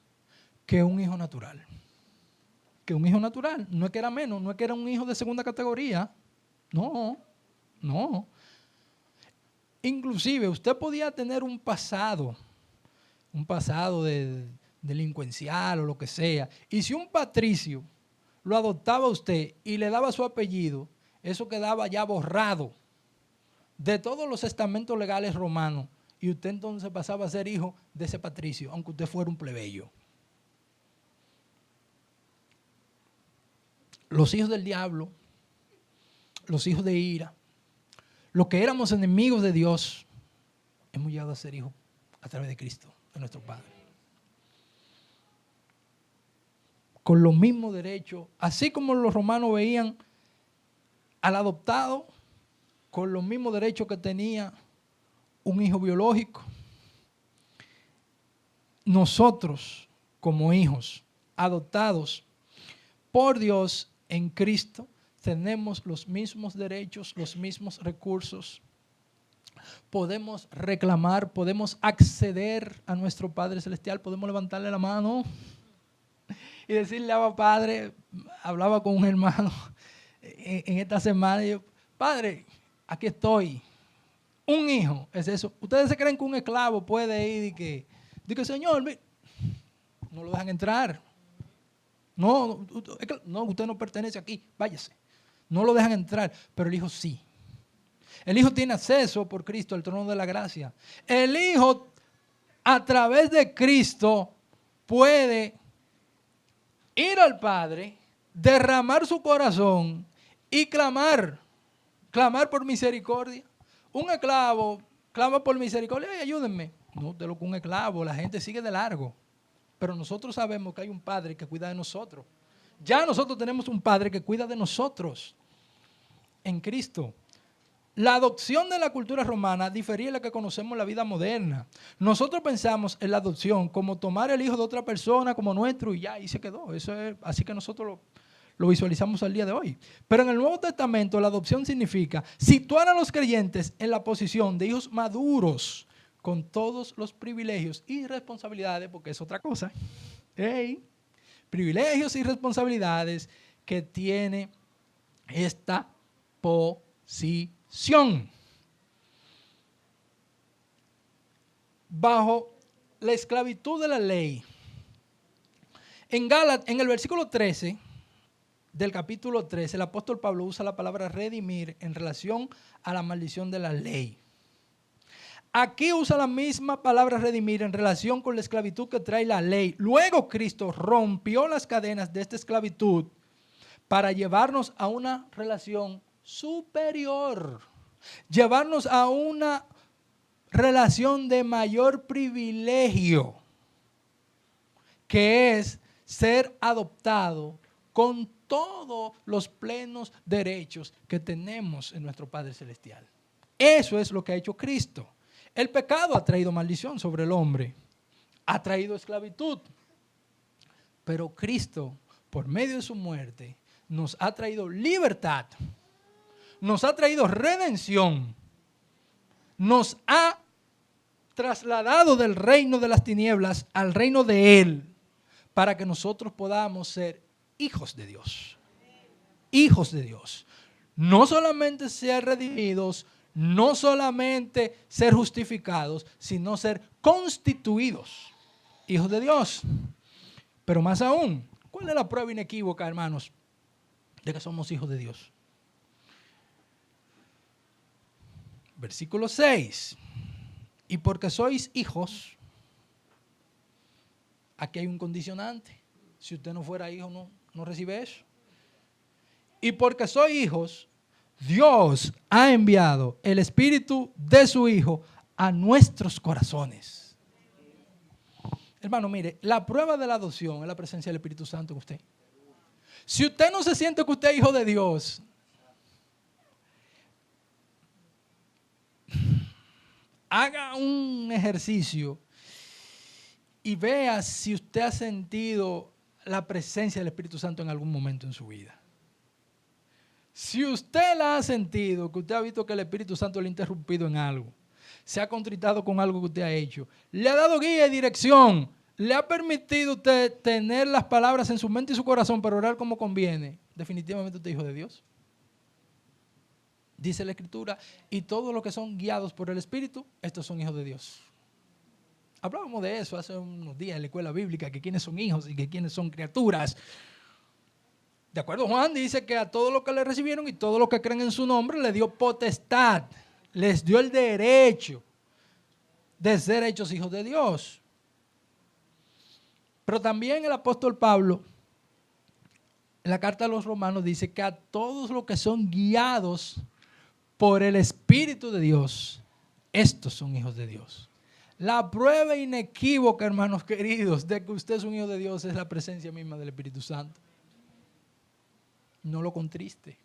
que un hijo natural. Que un hijo natural. No es que era menos, no es que era un hijo de segunda categoría. No. Inclusive usted podía tener un pasado de delincuencial o lo que sea. Y si un patricio lo adoptaba a usted y le daba su apellido, eso quedaba ya borrado de todos los estamentos legales romanos. Y usted entonces pasaba a ser hijo de ese patricio, aunque usted fuera un plebeyo. Los hijos del diablo, los hijos de ira, los que éramos enemigos de Dios, hemos llegado a ser hijos a través de Cristo, de nuestro Padre. Con los mismos derechos, así como los romanos veían al adoptado con los mismos derechos que tenía un hijo biológico. Nosotros, como hijos adoptados por Dios en Cristo, tenemos los mismos derechos, los mismos recursos. Podemos reclamar, podemos acceder a nuestro Padre Celestial, podemos levantarle la mano y decirle, Abba Padre. Hablaba con un hermano en esta semana y yo, Padre, aquí estoy. Un hijo es eso. ¿Ustedes se creen que un esclavo puede ir y que Señor, no lo dejan entrar? No, usted no pertenece aquí, váyase. No lo dejan entrar, pero el hijo sí. El hijo tiene acceso por Cristo al trono de la gracia. El hijo, a través de Cristo, puede ir al Padre, derramar su corazón y clamar por misericordia. Un esclavo clama por misericordia, ayúdenme. No, de lo que un esclavo, la gente sigue de largo. Pero nosotros sabemos que hay un Padre que cuida de nosotros. Ya nosotros tenemos un Padre que cuida de nosotros en Cristo. La adopción de la cultura romana difería de la que conocemos en la vida moderna. Nosotros pensamos en la adopción como tomar el hijo de otra persona como nuestro y ya, ahí se quedó. Eso es así que nosotros lo visualizamos al día de hoy. Pero en el Nuevo Testamento la adopción significa situar a los creyentes en la posición de hijos maduros con todos los privilegios y responsabilidades, porque es otra cosa. Privilegios y responsabilidades que tiene esta posición. Bajo la esclavitud de la ley. En el versículo 13 del capítulo 13, el apóstol Pablo usa la palabra redimir en relación a la maldición de la ley. Aquí usa la misma palabra redimir en relación con la esclavitud que trae la ley. Luego Cristo rompió las cadenas de esta esclavitud para llevarnos a una relación superior. Llevarnos a una relación de mayor privilegio, que es ser adoptado con todos los plenos derechos que tenemos en nuestro Padre Celestial. Eso es lo que ha hecho Cristo. El pecado ha traído maldición sobre el hombre, ha traído esclavitud, pero Cristo, por medio de su muerte, nos ha traído libertad, nos ha traído redención, nos ha trasladado del reino de las tinieblas al reino de Él, para que nosotros podamos ser hijos de Dios. Hijos de Dios. No solamente ser redimidos, no solamente ser justificados, sino ser constituidos hijos de Dios. Pero más aún, ¿cuál es la prueba inequívoca, hermanos, de que somos hijos de Dios? Versículo 6. Y porque sois hijos, aquí hay un condicionante. Si usted no fuera hijo, no recibe eso. Y porque sois hijos, Dios ha enviado el Espíritu de su Hijo a nuestros corazones. Hermano, mire, la prueba de la adopción es la presencia del Espíritu Santo en usted. Si usted no se siente que usted es hijo de Dios, haga un ejercicio y vea si usted ha sentido la presencia del Espíritu Santo en algún momento en su vida. Si usted la ha sentido, que usted ha visto que el Espíritu Santo le ha interrumpido en algo, se ha contritado con algo que usted ha hecho, le ha dado guía y dirección, le ha permitido usted tener las palabras en su mente y su corazón para orar como conviene, definitivamente usted es hijo de Dios. Dice la Escritura, y todos los que son guiados por el Espíritu, estos son hijos de Dios. Hablábamos de eso hace unos días en la escuela bíblica, que quiénes son hijos y que quiénes son criaturas. De acuerdo, Juan dice que a todos los que le recibieron y todos los que creen en su nombre, le dio potestad, les dio el derecho de ser hechos hijos de Dios. Pero también el apóstol Pablo, en la carta a los romanos, dice que a todos los que son guiados por el Espíritu de Dios, estos son hijos de Dios. La prueba inequívoca, hermanos queridos, de que usted es un hijo de Dios es la presencia misma del Espíritu Santo. No lo contriste.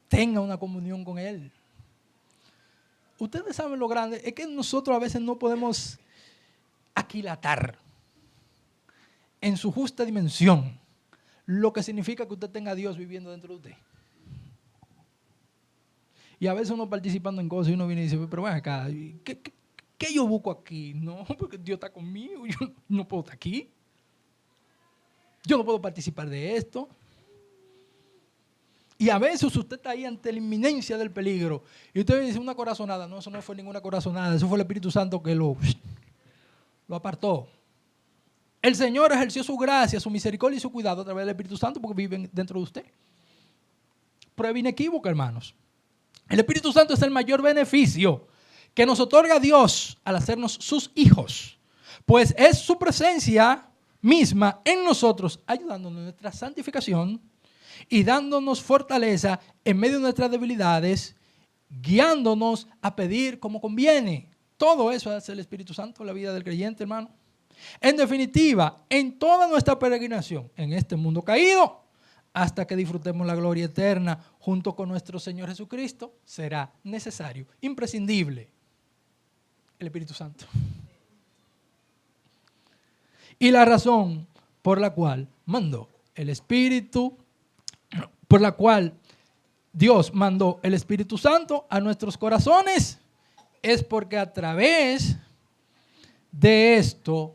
Tenga una comunión con Él. Ustedes saben lo grande, es que nosotros a veces no podemos aquilatar en su justa dimensión lo que significa que usted tenga a Dios viviendo dentro de usted. Y a veces uno participando en cosas y uno viene y dice, pero ven acá, ¿qué yo busco aquí? No, porque Dios está conmigo, yo no puedo estar aquí. Yo no puedo participar de esto. Y a veces usted está ahí ante la inminencia del peligro y usted dice una corazonada. No, eso no fue ninguna corazonada, eso fue el Espíritu Santo que lo apartó. El Señor ejerció su gracia, su misericordia y su cuidado a través del Espíritu Santo porque viven dentro de usted. Prueba inequívoca, hermanos. El Espíritu Santo es el mayor beneficio que nos otorga Dios al hacernos sus hijos, pues es su presencia misma en nosotros, ayudándonos en nuestra santificación y dándonos fortaleza en medio de nuestras debilidades, guiándonos a pedir como conviene. Todo eso hace el Espíritu Santo en la vida del creyente, hermano. En definitiva, en toda nuestra peregrinación en este mundo caído, hasta que disfrutemos la gloria eterna junto con nuestro Señor Jesucristo, será necesario, imprescindible, el Espíritu Santo. Y la razón por la cual Dios mandó el Espíritu Santo a nuestros corazones es porque a través de esto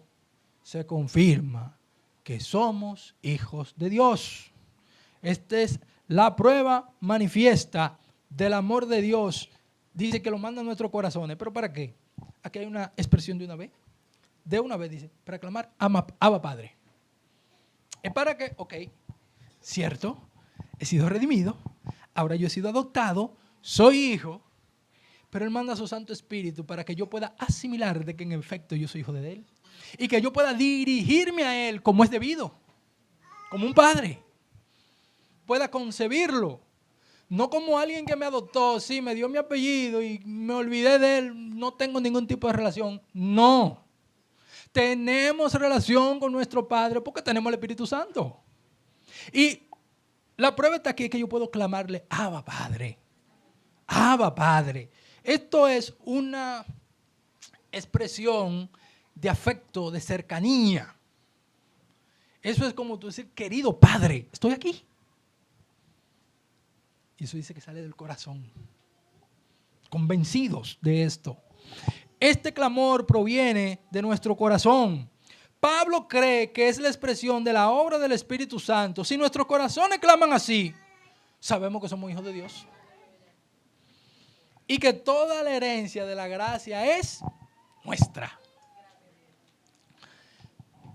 se confirma que somos hijos de Dios. Esta es la prueba manifiesta del amor de Dios. Dice que lo manda a nuestros corazones. ¿Pero para qué? Aquí hay una expresión de una vez. De una vez dice, para clamar, Abba Padre. ¿Es para qué? Ok, cierto, he sido redimido, ahora yo he sido adoptado, soy hijo, pero Él manda a su Santo Espíritu para que yo pueda asimilar de que en efecto yo soy hijo de Él y que yo pueda dirigirme a Él como es debido, como un padre, pueda concebirlo, no como alguien que me adoptó, sí, me dio mi apellido y me olvidé de Él, no tengo ningún tipo de relación, no. tenemos relación con nuestro Padre porque tenemos el Espíritu Santo. Y la prueba está aquí, que yo puedo clamarle, Abba Padre, Abba Padre. Esto es una expresión de afecto, de cercanía. Eso es como tú decir, querido Padre, estoy aquí. Y eso dice que sale del corazón, convencidos de esto. Este clamor proviene de nuestro corazón. Pablo cree que es la expresión de la obra del Espíritu Santo. Si nuestros corazones claman así, sabemos que somos hijos de Dios. Y que toda la herencia de la gracia es nuestra.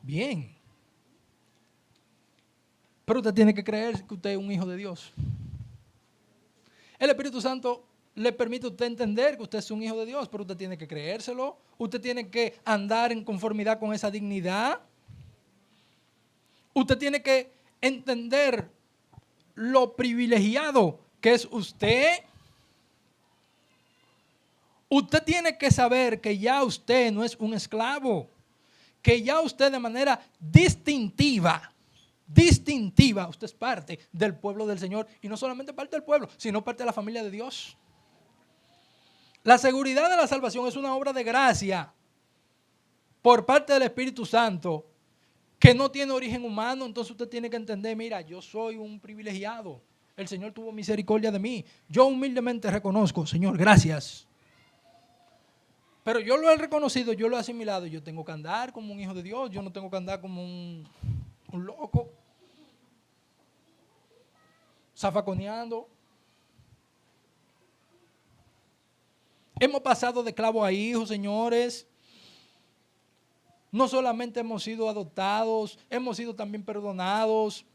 Bien. Pero usted tiene que creer que usted es un hijo de Dios. El Espíritu Santo le permite a usted entender que usted es un hijo de Dios, pero usted tiene que creérselo. Usted tiene que andar en conformidad con esa dignidad. Usted tiene que entender lo privilegiado que es usted. Usted tiene que saber que ya usted no es un esclavo, que ya usted de manera distintiva, usted es parte del pueblo del Señor, y no solamente parte del pueblo, sino parte de la familia de Dios. La seguridad de la salvación es una obra de gracia por parte del Espíritu Santo que no tiene origen humano. Entonces usted tiene que entender, mira, yo soy un privilegiado. El Señor tuvo misericordia de mí. Yo humildemente reconozco, Señor, gracias. Pero yo lo he reconocido, yo lo he asimilado. Yo tengo que andar como un hijo de Dios. Yo no tengo que andar como un loco, zafaconeando. Hemos pasado de esclavo a hijo, señores. No solamente hemos sido adoptados, hemos sido también perdonados.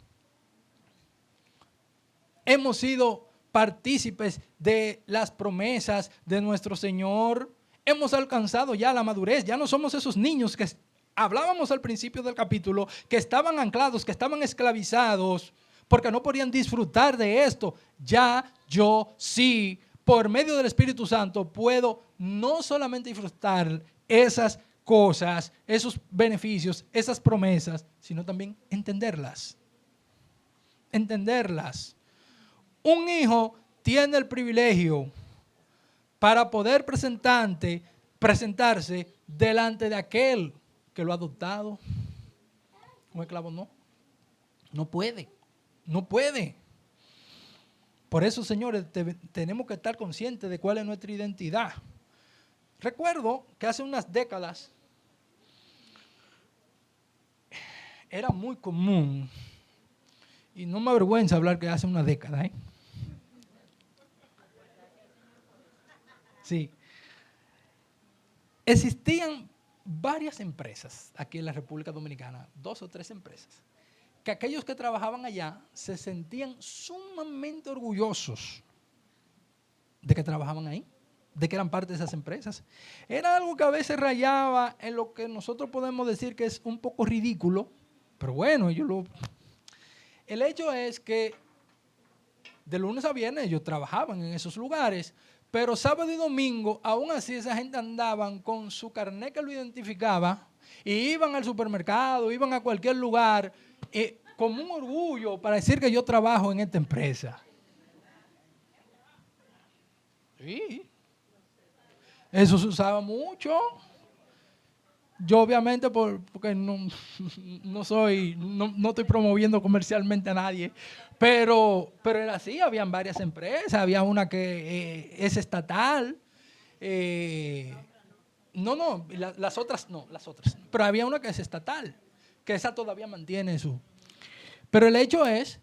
Hemos sido partícipes de las promesas de nuestro Señor. Hemos alcanzado ya la madurez. Ya no somos esos niños que hablábamos al principio del capítulo, que estaban anclados, que estaban esclavizados, porque no podían disfrutar de esto. Ya yo sí, por medio del Espíritu Santo, puedo no solamente disfrutar esas cosas, esos beneficios, esas promesas, sino también entenderlas. Entenderlas. Un hijo tiene el privilegio para poder presentarse delante de aquel que lo ha adoptado. Un esclavo no puede. Por eso, señores, tenemos que estar conscientes de cuál es nuestra identidad. Recuerdo que hace unas décadas era muy común, y no me avergüenza hablar que hace una década, Sí. Existían varias empresas aquí en la República Dominicana, 2 o 3 empresas, que aquellos que trabajaban allá se sentían sumamente orgullosos de que trabajaban ahí, de que eran parte de esas empresas. Era algo que a veces rayaba en lo que nosotros podemos decir que es un poco ridículo, pero bueno, el hecho es que de lunes a viernes ellos trabajaban en esos lugares, pero sábado y domingo, aún así esa gente andaban con su carnet que lo identificaba y iban al supermercado, iban a cualquier lugar como un orgullo para decir que yo trabajo en esta empresa. Sí. Eso se usaba mucho. Yo obviamente porque no estoy promoviendo comercialmente a nadie, pero era así, habían varias empresas, había una que es estatal, las otras, pero había una que es estatal, que esa todavía mantiene su. Pero el hecho es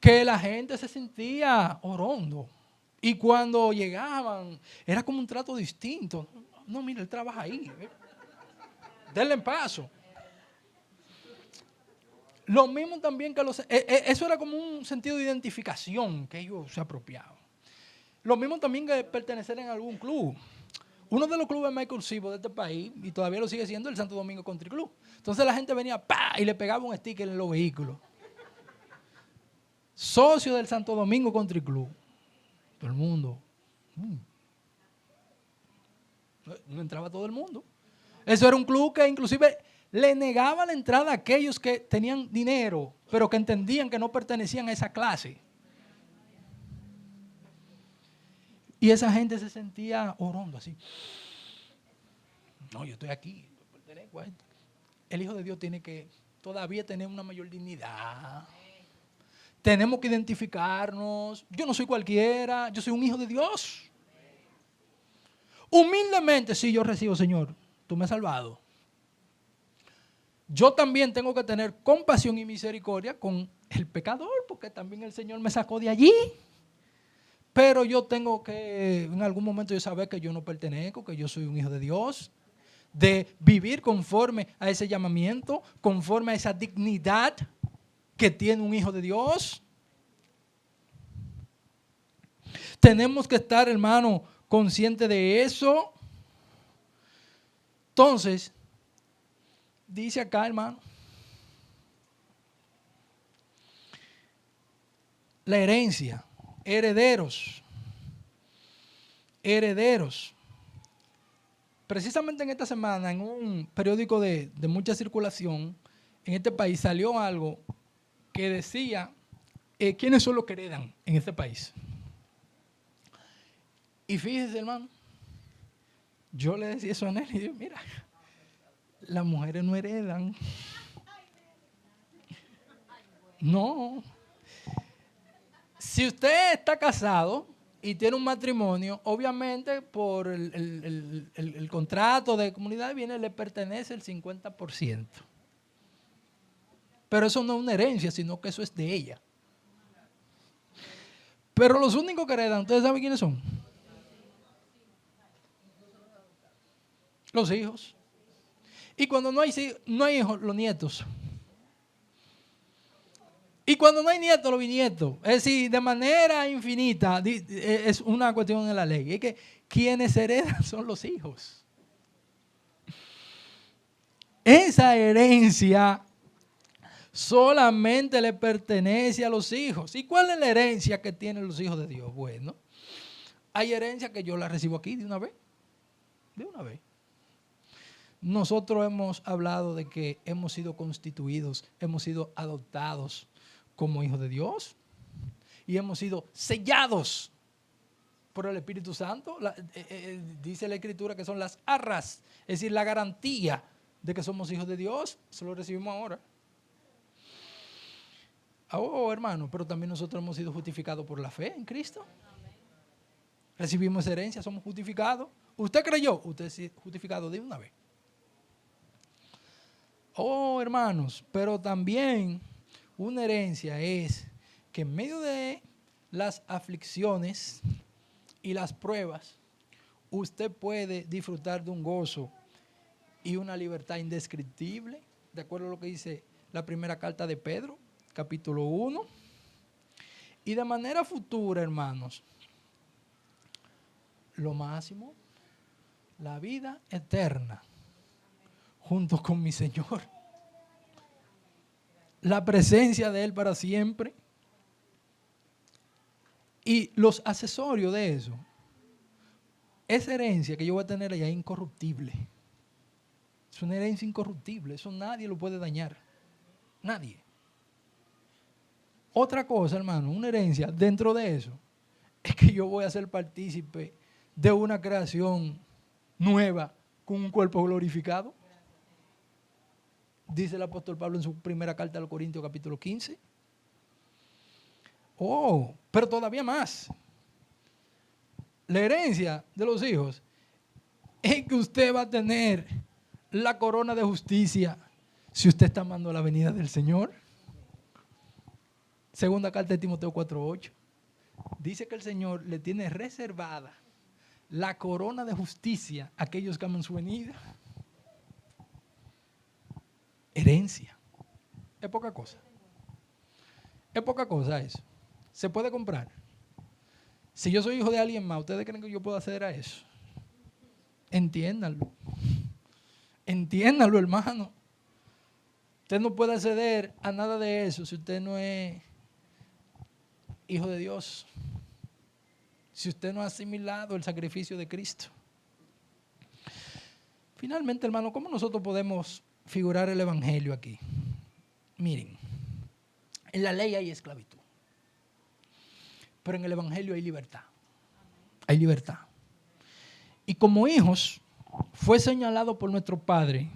que la gente se sentía orondo y cuando llegaban era como un trato distinto. No, mira, él trabaja ahí, denle en paso. Lo mismo también que eso era como un sentido de identificación que ellos se apropiaban. Lo mismo también que pertenecer en algún club. Uno de los clubes más exclusivos de este país, y todavía lo sigue siendo, el Santo Domingo Country Club. Entonces la gente venía y le pegaba un sticker en los vehículos. Socio del Santo Domingo Country Club. Todo el mundo. No entraba todo el mundo. Eso era un club que inclusive le negaba la entrada a aquellos que tenían dinero, pero que entendían que no pertenecían a esa clase. Y esa gente se sentía orondo así. No, yo estoy aquí, yo pertenezco a esto. El Hijo de Dios tiene que todavía tener una mayor dignidad. Tenemos que identificarnos. Yo no soy cualquiera, yo soy un hijo de Dios. Humildemente, sí, yo recibo, Señor, tú me has salvado. Yo también tengo que tener compasión y misericordia con el pecador, porque también el Señor me sacó de allí. Pero yo tengo que, en algún momento, yo saber que yo no pertenezco, que yo soy un hijo de Dios, de vivir conforme a ese llamamiento, conforme a esa dignidad que tiene un hijo de Dios. Tenemos que estar, hermano, conscientes de eso. Entonces, dice acá, hermano, la herencia, herederos. Precisamente en esta semana, en un periódico de mucha circulación, en este país salió algo que decía quiénes son los que heredan en este país. Y fíjese, hermano, yo le decía eso a él y digo, mira, las mujeres no heredan. No. Si usted está casado y tiene un matrimonio, obviamente por el contrato de comunidad de bienes le pertenece el 50%. Pero eso no es una herencia, sino que eso es de ella. Pero los únicos que heredan, ¿ustedes saben quiénes son? Los hijos. Y cuando no hay hijos, los nietos. Y cuando no hay nietos, los bisnietos. Es decir, de manera infinita, es una cuestión de la ley. Es que quienes heredan son los hijos. Esa herencia solamente le pertenece a los hijos. ¿Y cuál es la herencia que tienen los hijos de Dios? Bueno, hay herencia que yo la recibo aquí de una vez. De una vez. Nosotros hemos hablado de que hemos sido constituidos, hemos sido adoptados como hijos de Dios y hemos sido sellados por el Espíritu Santo. Dice la Escritura que son las arras, es decir, la garantía de que somos hijos de Dios. Eso lo recibimos ahora. Oh, hermano, pero también nosotros hemos sido justificados por la fe en Cristo. Recibimos esa herencia, somos justificados. ¿Usted creyó? Usted es justificado de una vez. Oh, hermanos, pero también una herencia es que en medio de las aflicciones y las pruebas, usted puede disfrutar de un gozo y una libertad indescriptible, de acuerdo a lo que dice la primera carta de Pedro, capítulo 1. Y de manera futura, hermanos, lo máximo, la vida eterna, junto con mi Señor. La presencia de Él para siempre. Y los accesorios de eso. Esa herencia que yo voy a tener allá es incorruptible. Es una herencia incorruptible. Eso nadie lo puede dañar. Nadie. Otra cosa, hermano, una herencia dentro de eso es que yo voy a ser partícipe de una creación nueva con un cuerpo glorificado. Dice el apóstol Pablo en su primera carta a los Corintios, capítulo 15. Oh, pero todavía más. La herencia de los hijos es que usted va a tener la corona de justicia si usted está amando la venida del Señor. Segunda carta de Timoteo 4:8. Dice que el Señor le tiene reservada la corona de justicia a aquellos que aman su venida. Herencia. Es poca cosa. Es poca cosa eso. Se puede comprar. Si yo soy hijo de alguien más, ¿ustedes creen que yo puedo acceder a eso? Entiéndanlo. Entiéndanlo, hermano. Usted no puede acceder a nada de eso si usted no es hijo de Dios. Si usted no ha asimilado el sacrificio de Cristo. Finalmente, hermano, ¿cómo nosotros podemos figurar el evangelio aquí. Miren, en la ley hay esclavitud, pero en el evangelio hay libertad. Hay libertad. Y como hijos, fue señalado por nuestro Padre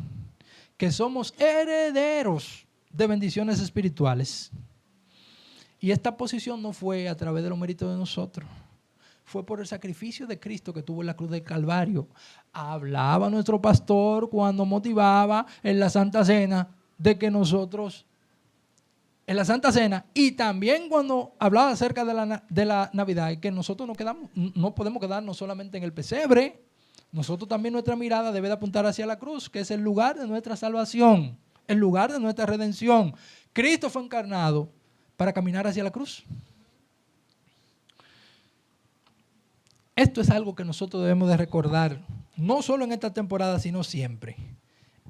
que somos herederos de bendiciones espirituales. Y esta posición no fue a través de los méritos de nosotros. Fue por el sacrificio de Cristo que tuvo en la cruz del Calvario. Hablaba nuestro pastor cuando motivaba en la Santa Cena de que nosotros, en la Santa Cena, y también cuando hablaba acerca de la Navidad, que nosotros no podemos quedarnos solamente en el pesebre. Nosotros también, nuestra mirada debe de apuntar hacia la cruz, que es el lugar de nuestra salvación, el lugar de nuestra redención. Cristo fue encarnado para caminar hacia la cruz. Esto es algo que nosotros debemos de recordar, no solo en esta temporada, sino siempre.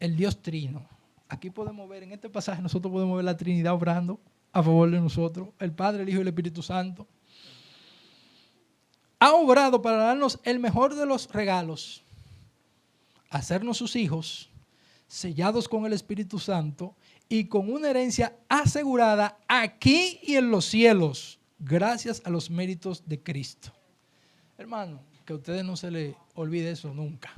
El Dios Trino. Aquí podemos ver, en este pasaje nosotros podemos ver la Trinidad obrando a favor de nosotros. El Padre, el Hijo y el Espíritu Santo. Ha obrado para darnos el mejor de los regalos, hacernos sus hijos, sellados con el Espíritu Santo y con una herencia asegurada aquí y en los cielos, gracias a los méritos de Cristo. Hermano, que a ustedes no se les olvide eso nunca.